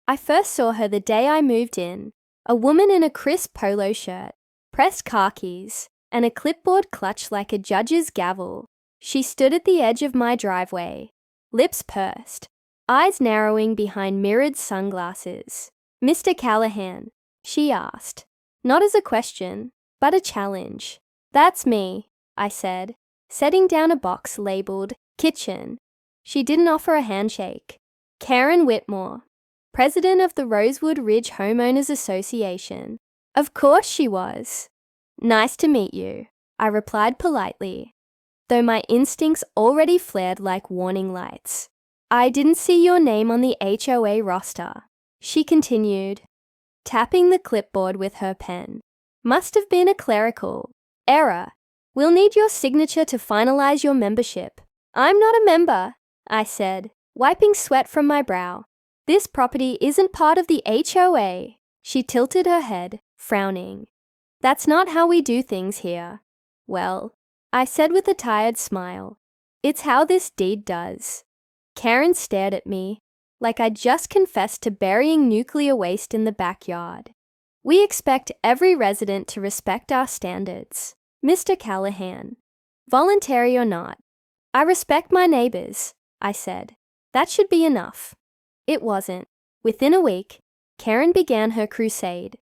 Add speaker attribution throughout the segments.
Speaker 1: I first saw her the day I moved in, a woman in a crisp polo shirt, pressed khakis, and a clipboard clutched like a judge's gavel. She stood at the edge of my driveway, lips pursed, eyes narrowing behind mirrored sunglasses. "Mr. Callahan," she asked, not as a question, but a challenge. "That's me," I said, setting down a box labeled kitchen. She didn't offer a handshake. "Karen Whitmore, president of the Rosewood Ridge Homeowners Association." Of course she was. "Nice to meet you," I replied politely, though my instincts already flared like warning lights. "I didn't see your name on the HOA roster," she continued, tapping the clipboard with her pen. "Must have been a clerical error. We'll need your signature to finalize your membership." "I'm not a member," I said, wiping sweat from my brow. "This property isn't part of the HOA." She tilted her head, frowning. "That's not how we do things here." "Well," I said with a tired smile, "it's how this deed does." Karen stared at me, like I'd just confessed to burying nuclear waste in the backyard. "We expect every resident to respect our standards, Mr. Callahan, voluntary or not." "I respect my neighbors," I said. "That should be enough." It wasn't. Within a week, Karen began her crusade.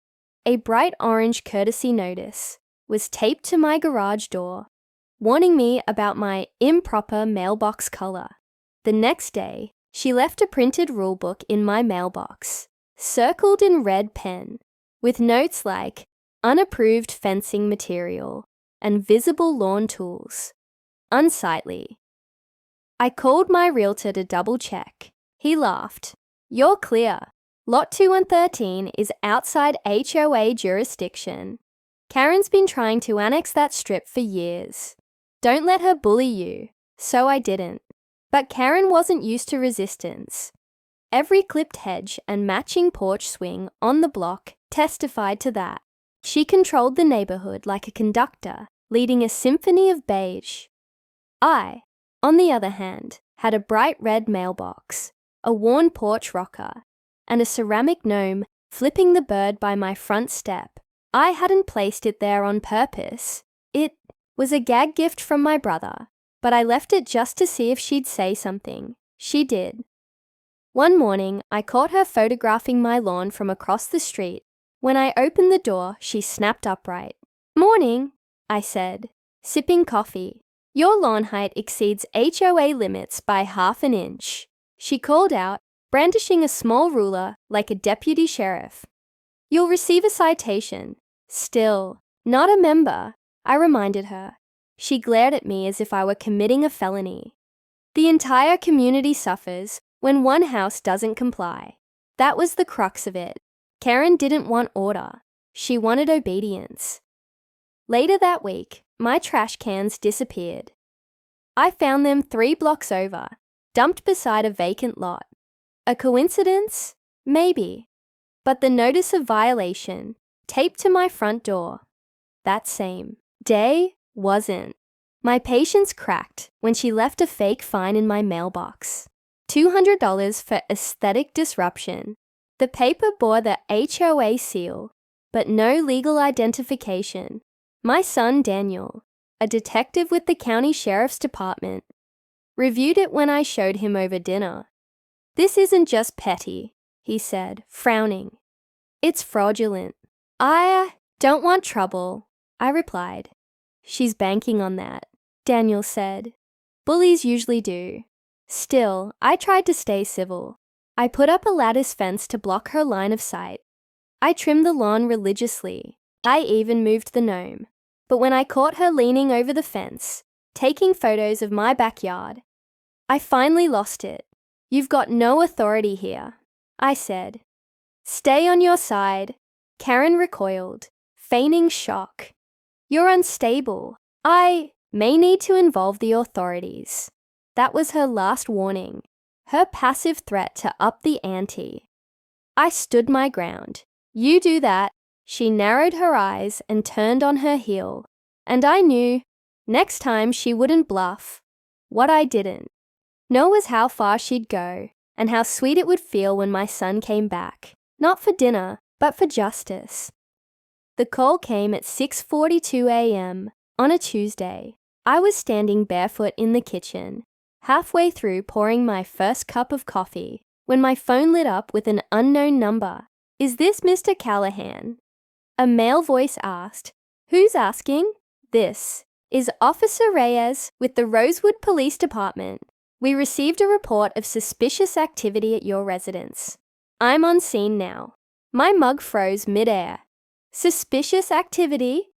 Speaker 1: A bright orange courtesy notice was taped to my garage door, warning me about my improper mailbox color. The next day, she left a printed rulebook in my mailbox, circled in red pen, with notes like unapproved fencing material and visible lawn tools. Unsightly. I called my realtor to double check. He laughed. "You're clear. Lot 2 and 13 is outside HOA jurisdiction. Karen's been trying to annex that strip for years. Don't let her bully you." So I didn't. But Karen wasn't used to resistance. Every clipped hedge and matching porch swing on the block testified to that. She controlled the neighborhood like a conductor, leading a symphony of beige. I, on the other hand, had a bright red mailbox, a worn porch rocker, and a ceramic gnome flipping the bird by my front step. I hadn't placed it there on purpose. It was a gag gift from my brother, but I left it just to see if she'd say something. She did. One morning, I caught her photographing my lawn from across the street. When I opened the door, she snapped upright. "Morning," I said, sipping coffee. "Your lawn height exceeds HOA limits by half an inch," she called out, brandishing a small ruler like a deputy sheriff. "You'll receive a citation." "Still, not a member," I reminded her. She glared at me as if I were committing a felony. "The entire community suffers when one house doesn't comply." That was the crux of it. Karen didn't want order. She wanted obedience. Later that week, my trash cans disappeared. I found them 3 blocks over, dumped beside a vacant lot. A coincidence? Maybe. But the notice of violation, taped to my front door, that same day, wasn't. My patience cracked when she left a fake fine in my mailbox. $200 for aesthetic disruption. The paper bore the HOA seal, but no legal identification. My son Daniel, a detective with the county sheriff's department, reviewed it when I showed him over dinner. "This isn't just petty," he said, frowning. "It's fraudulent." "I don't want trouble," I replied. "She's banking on that," Daniel said. "Bullies usually do." Still, I tried to stay civil. I put up a lattice fence to block her line of sight. I trimmed the lawn religiously. I even moved the gnome. But when I caught her leaning over the fence, taking photos of my backyard, I finally lost it. "You've got no authority here," I said. "Stay on your side." Karen recoiled, feigning shock. "You're unstable. I may need to involve the authorities." That was her last warning, her passive threat to up the ante. I stood my ground. "You do that." She narrowed her eyes and turned on her heel, and I knew next time she wouldn't bluff. What I didn't know was how far she'd go. and how sweet it would feel when my son came back, not for dinner, but for justice. The call came at 6:42 a.m. on a Tuesday. I was standing barefoot in the kitchen, halfway through pouring my first cup of coffee, when my phone lit up with an unknown number. "Is this Mr. Callahan?" A male voice asked. "Who's asking?" "This is Officer Reyes with the Rosewood Police Department. We received a report of suspicious activity at your residence. I'm on scene now." My mug froze midair. Suspicious activity?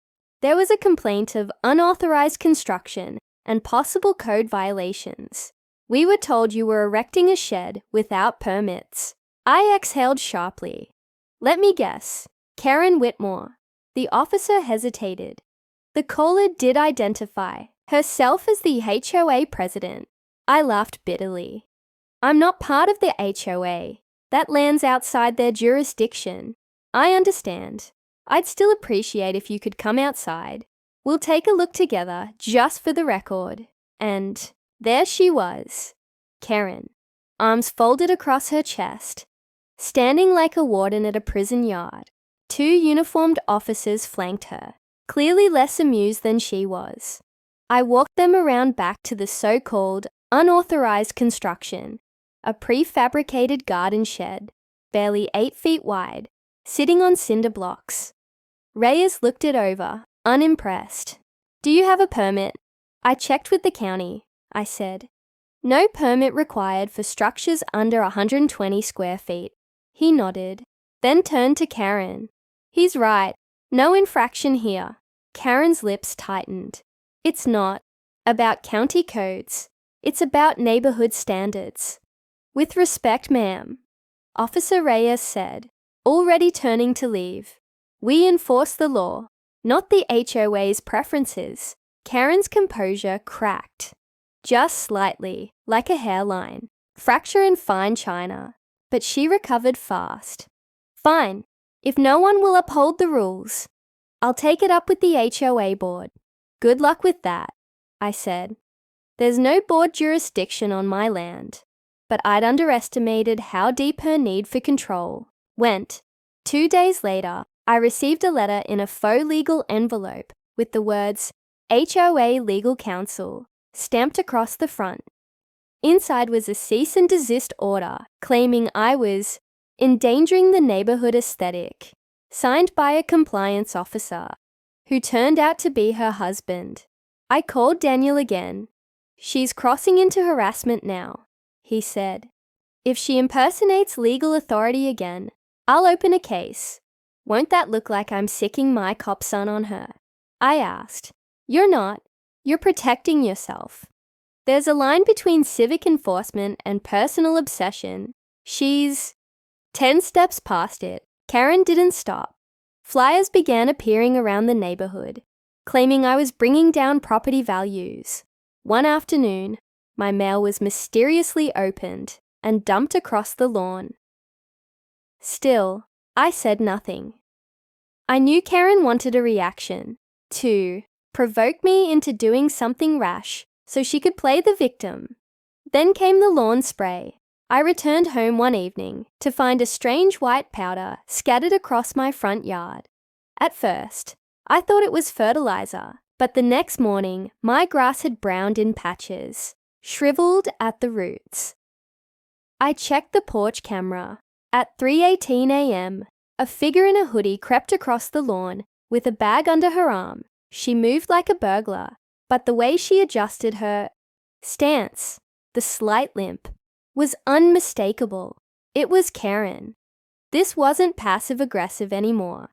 Speaker 1: There was a complaint of unauthorized construction and possible code violations. We were told you were erecting a shed without permits. I exhaled sharply. "Let me guess. Karen Whitmore." The officer hesitated. The caller did identify herself as the HOA president. I laughed bitterly. "I'm not part of the HOA. That lands outside their jurisdiction. I understand. I'd still appreciate if you could come outside. We'll take a look together, just for the record." And there she was, Karen, arms folded across her chest, standing like a warden at a prison yard. 2 uniformed officers flanked her, clearly less amused than she was. I walked them around back to the so-called unauthorized construction, a prefabricated garden shed, barely 8 feet wide, sitting on cinder blocks. Reyes looked it over, unimpressed. "Do you have a permit?" "I checked with the county," I said. "No permit required for structures under 120 square feet." He nodded, then turned to Karen. "He's right. No infraction here." Karen's lips tightened. "It's not about county codes. It's about neighborhood standards." "With respect, ma'am," Officer Reyes said, already turning to leave. "We enforce the law, not the HOA's preferences." Karen's composure cracked, just slightly, like a hairline, fracture in fine china, but she recovered fast. "Fine. If no one will uphold the rules, I'll take it up with the HOA board." "Good luck with that," I said. "There's no board jurisdiction on my land." But I'd underestimated how deep her need for control went. 2 days later, I received a letter in a faux legal envelope with the words HOA Legal Counsel stamped across the front. Inside was a cease and desist order claiming I was endangering the neighborhood aesthetic, signed by a compliance officer, who turned out to be her husband. I called Daniel again. "She's crossing into harassment now," he said. "If she impersonates legal authority again, I'll open a case. Won't that look like I'm sicking my cop son on her?" I asked. "You're not. You're protecting yourself. There's a line between civic enforcement and personal obsession. She's..." 10 steps past it, Karen didn't stop. Flyers began appearing around the neighborhood, claiming I was bringing down property values. One afternoon, my mail was mysteriously opened and dumped across the lawn. Still, I said nothing. I knew Karen wanted a reaction, to provoke me into doing something rash so she could play the victim. Then came the lawn spray. I returned home one evening to find a strange white powder scattered across my front yard. At first, I thought it was fertilizer, but the next morning my grass had browned in patches, shriveled at the roots. I checked the porch camera. At 3:18 a.m., a figure in a hoodie crept across the lawn with a bag under her arm. She moved like a burglar, but the way she adjusted her stance, the slight limp, was unmistakable. It was Karen. This wasn't passive-aggressive anymore.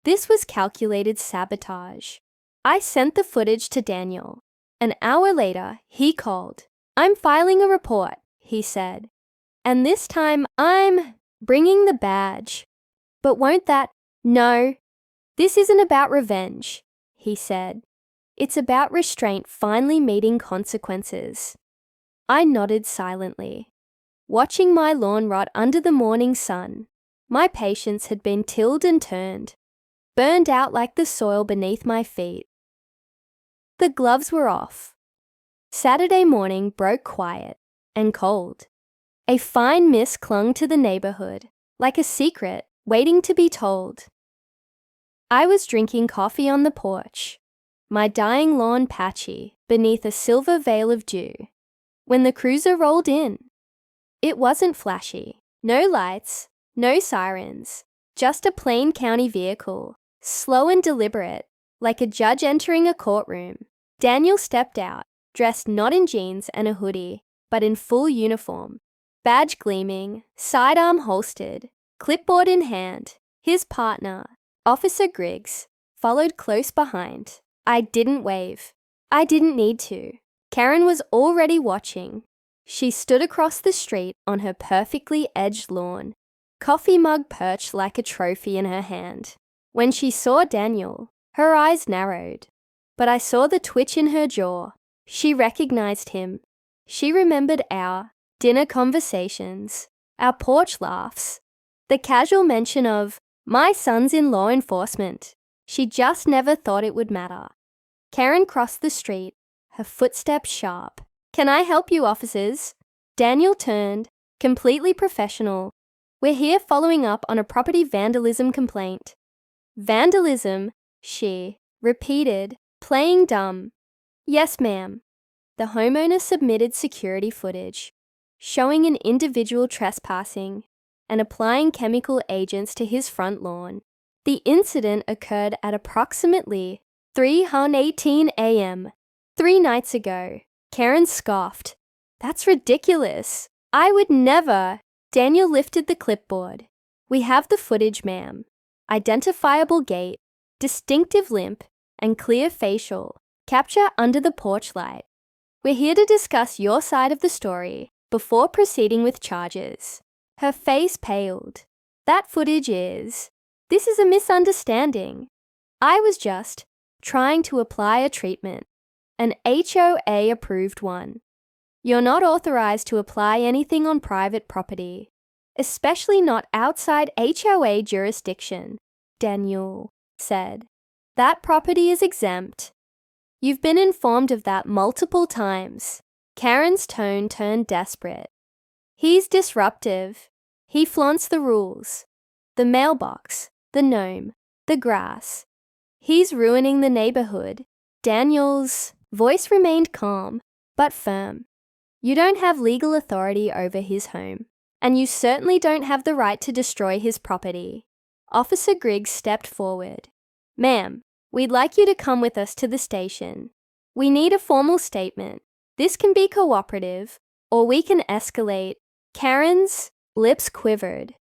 Speaker 1: This was calculated sabotage. I sent the footage to Daniel. An hour later, he called. "I'm filing a report," he said. "And this time I'm bringing the badge." "But won't that..." "No, this isn't about revenge," he said. "It's about restraint finally meeting consequences." I nodded silently, watching my lawn rot under the morning sun. My patience had been tilled and turned, burned out like the soil beneath my feet. The gloves were off. Saturday morning broke quiet and cold. A fine mist clung to the neighborhood, like a secret waiting to be told. I was drinking coffee on the porch, my dying lawn patchy beneath a silver veil of dew, when the cruiser rolled in. It wasn't flashy. No lights, no sirens, just a plain county vehicle, slow and deliberate, like a judge entering a courtroom. Daniel stepped out, dressed not in jeans and a hoodie, but in full uniform, badge gleaming, sidearm holstered, clipboard in hand. His partner, Officer Griggs, followed close behind. I didn't wave. I didn't need to. Karen was already watching. She stood across the street on her perfectly edged lawn, coffee mug perched like a trophy in her hand. When she saw Daniel, her eyes narrowed. But I saw the twitch in her jaw. She recognized him. She remembered our dinner conversations, our porch laughs, the casual mention of, "My son's in law enforcement." She just never thought it would matter. Karen crossed the street, her footsteps sharp. "Can I help you, officers?" Daniel turned, completely professional. "We're here following up on a property vandalism complaint." "Vandalism?" she repeated, playing dumb. "Yes, ma'am." The homeowner submitted security footage, showing an individual trespassing and applying chemical agents to his front lawn. The incident occurred at approximately 3:18 a.m. 3 nights ago. Karen scoffed. "That's ridiculous. I would never." Daniel lifted the clipboard. "We have the footage, ma'am. Identifiable gait, distinctive limp, and clear facial capture under the porch light. We're here to discuss your side of the story before proceeding with charges." Her face paled. "That footage is... This is a misunderstanding. I was just trying to apply a treatment, an HOA approved one. You're not authorized to apply anything on private property, especially not outside HOA jurisdiction," Daniel said. "That property is exempt. You've been informed of that multiple times." Karen's tone turned desperate. "He's disruptive. He flaunts the rules. The mailbox, the gnome, the grass. He's ruining the neighborhood." Daniel's voice remained calm, but firm. "You don't have legal authority over his home, and you certainly don't have the right to destroy his property." Officer Griggs stepped forward. "Ma'am, we'd like you to come with us to the station. We need a formal statement. This can be cooperative, or we can escalate." Karen's lips quivered.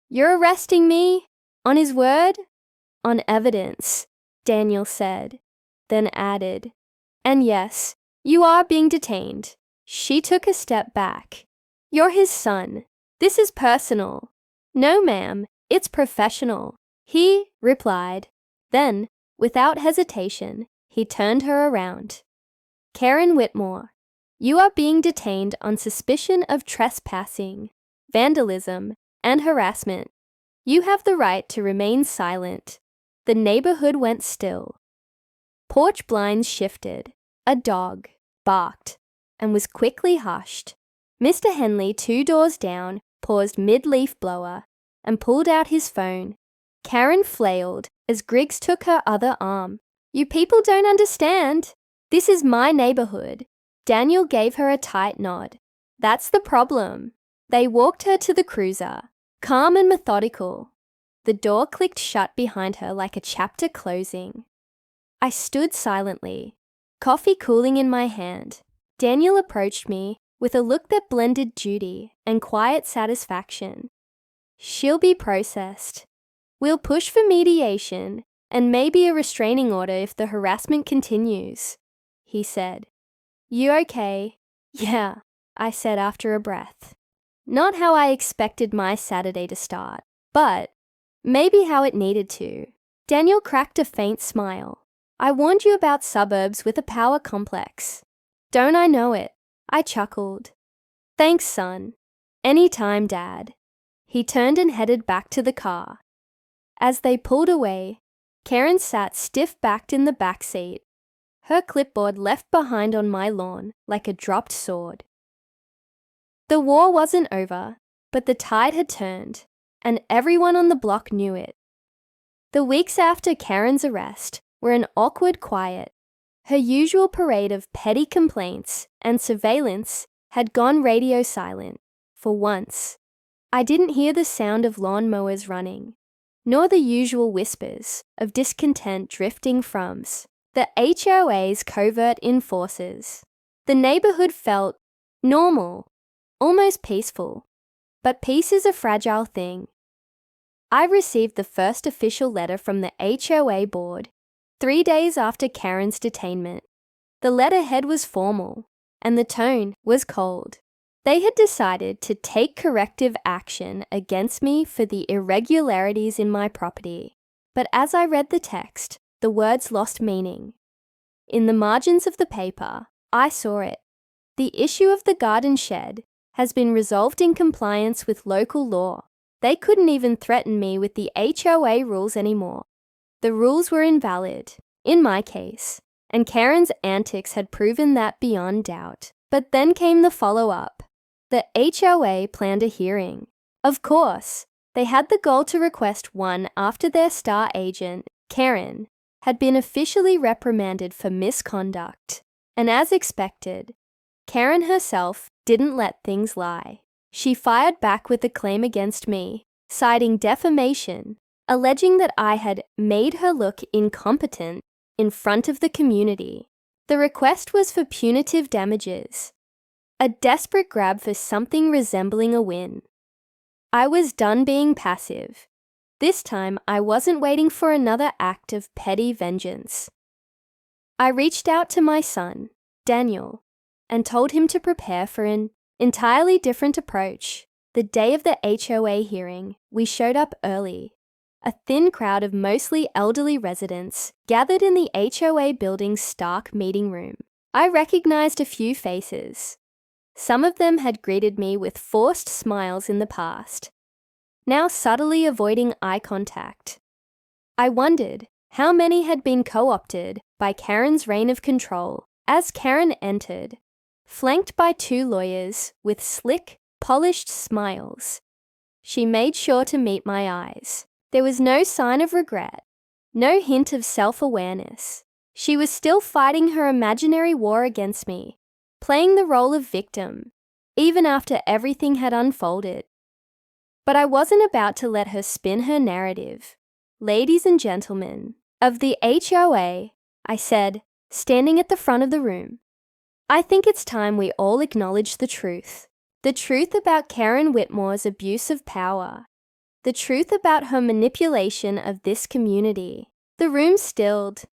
Speaker 1: "You're arresting me? On his word?" "On evidence," Daniel said, then added, "And yes, you are being detained." She took a step back. "You're his son. This is personal." "No, ma'am, it's professional," he replied. Then, without hesitation, he turned her around. "Karen Whitmore, you are being detained on suspicion of trespassing, vandalism, and harassment. You have the right to remain silent." The neighborhood went still. Porch blinds shifted. A dog barked and was quickly hushed. Mr. Henley, 2 doors down, paused mid-leaf blower and pulled out his phone. Karen flailed as Griggs took her other arm. "You people don't understand. This is my neighborhood." Daniel gave her a tight nod. "That's the problem." They walked her to the cruiser, calm and methodical. The door clicked shut behind her like a chapter closing. I stood silently, coffee cooling in my hand. Daniel approached me with a look that blended duty and quiet satisfaction. "She'll be processed. We'll push for mediation and maybe a restraining order if the harassment continues," he said. "You okay?" "Yeah," I said after a breath. Not how I expected my Saturday to start, but maybe how it needed to. Daniel cracked a faint smile. "I warned you about suburbs with a power complex. Don't I know it?" I chuckled. "Thanks, son." "Any time, Dad." He turned and headed back to the car. As they pulled away, Karen sat stiff-backed in the back seat, her clipboard left behind on my lawn like a dropped sword. The war wasn't over, but the tide had turned, and everyone on the block knew it. The weeks after Karen's arrest were an awkward quiet. Her usual parade of petty complaints and surveillance had gone radio silent. For once, I didn't hear the sound of lawnmowers running, nor the usual whispers of discontent drifting from the HOA's covert enforcers. The neighborhood felt normal, almost peaceful. But peace is a fragile thing. I received the first official letter from the HOA board 3 days after Karen's detainment. The letterhead was formal, and the tone was cold. They had decided to take corrective action against me for the irregularities in my property. But as I read the text, the words lost meaning. In the margins of the paper, I saw it. The issue of the garden shed has been resolved in compliance with local law. They couldn't even threaten me with the HOA rules anymore. The rules were invalid, in my case, and Karen's antics had proven that beyond doubt. But then came the follow-up. The HOA planned a hearing. Of course, they had the goal to request one after their star agent, Karen, had been officially reprimanded for misconduct. And as expected, Karen herself didn't let things lie. She fired back with a claim against me, citing defamation, alleging that I had made her look incompetent in front of the community. The request was for punitive damages, a desperate grab for something resembling a win. I was done being passive. This time, I wasn't waiting for another act of petty vengeance. I reached out to my son, Daniel, and told him to prepare for an entirely different approach. The day of the HOA hearing, we showed up early. A thin crowd of mostly elderly residents gathered in the HOA building's stark meeting room. I recognized a few faces. Some of them had greeted me with forced smiles in the past, now subtly avoiding eye contact. I wondered how many had been co-opted by Karen's reign of control. As Karen entered, flanked by 2 lawyers with slick, polished smiles, she made sure to meet my eyes. There was no sign of regret, no hint of self-awareness. She was still fighting her imaginary war against me, playing the role of victim, even after everything had unfolded. But I wasn't about to let her spin her narrative. "Ladies and gentlemen of the HOA," I said, standing at the front of the room, "I think it's time we all acknowledge the truth. The truth about Karen Whitmore's abuse of power. The truth about her manipulation of this community." The room stilled.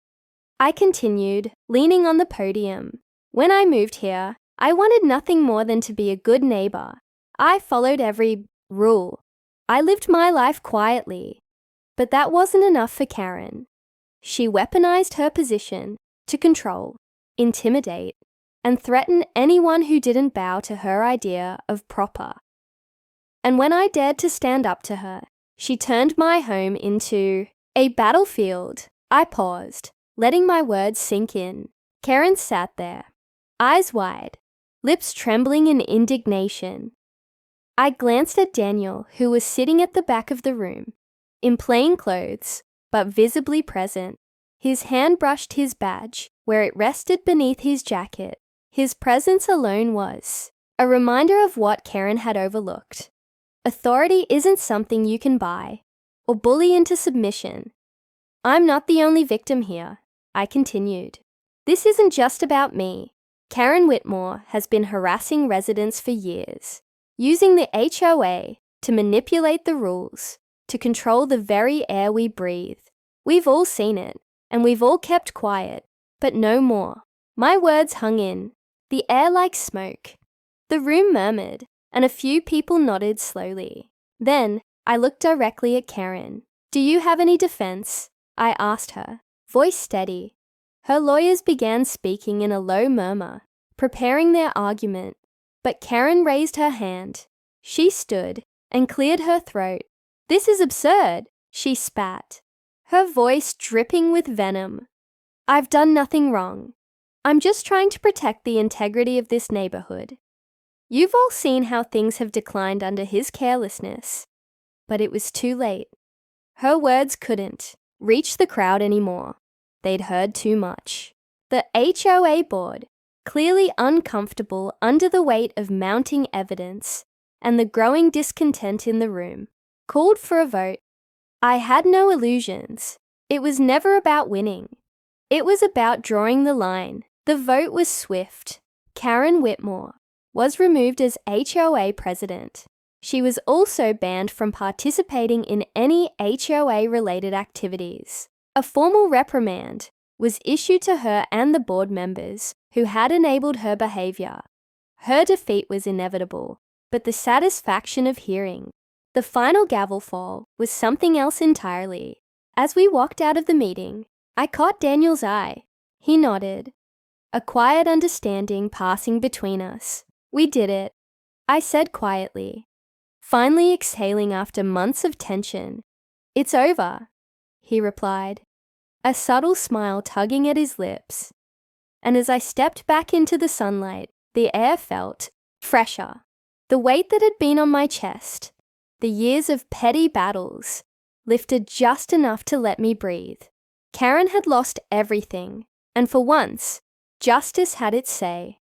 Speaker 1: I continued, leaning on the podium. "When I moved here, I wanted nothing more than to be a good neighbor. I followed every rule. I lived my life quietly. But that wasn't enough for Karen. She weaponized her position to control, intimidate, and threaten anyone who didn't bow to her idea of proper. And when I dared to stand up to her, she turned my home into a battlefield." I paused, letting my words sink in. Karen sat there, eyes wide, lips trembling in indignation. I glanced at Daniel, who was sitting at the back of the room, in plain clothes, but visibly present. His hand brushed his badge, where it rested beneath his jacket. His presence alone was a reminder of what Karen had overlooked. Authority isn't something you can buy or bully into submission. "I'm not the only victim here," I continued. "This isn't just about me. Karen Whitmore has been harassing residents for years, using the HOA to manipulate the rules, to control the very air we breathe. We've all seen it, and we've all kept quiet, but no more." My words hung in the air like smoke. The room murmured, and a few people nodded slowly. Then I looked directly at Karen. "Do you have any defense?" I asked her, voice steady. Her lawyers began speaking in a low murmur, preparing their argument. But Karen raised her hand. She stood and cleared her throat. "This is absurd," she spat, her voice dripping with venom. "I've done nothing wrong. I'm just trying to protect the integrity of this neighborhood." You've all seen how things have declined under his carelessness. But it was too late. Her words couldn't reach the crowd anymore. They'd heard too much. The HOA board, clearly uncomfortable under the weight of mounting evidence and the growing discontent in the room, called for a vote. I had no illusions. It was never about winning. It was about drawing the line. The vote was swift. Karen Whitmore was removed as HOA president. She was also banned from participating in any HOA-related activities. A formal reprimand was issued to her and the board members who had enabled her behavior. Her defeat was inevitable, but the satisfaction of hearing the final gavel fall was something else entirely. As we walked out of the meeting, I caught Daniel's eye. He nodded, a quiet understanding passing between us. We did it, I said quietly, finally exhaling after months of tension. It's over, he replied, a subtle smile tugging at his lips. And as I stepped back into the sunlight, the air felt fresher. The weight that had been on my chest, the years of petty battles, lifted just enough to let me breathe. Karen had lost everything, and for once, justice had its say.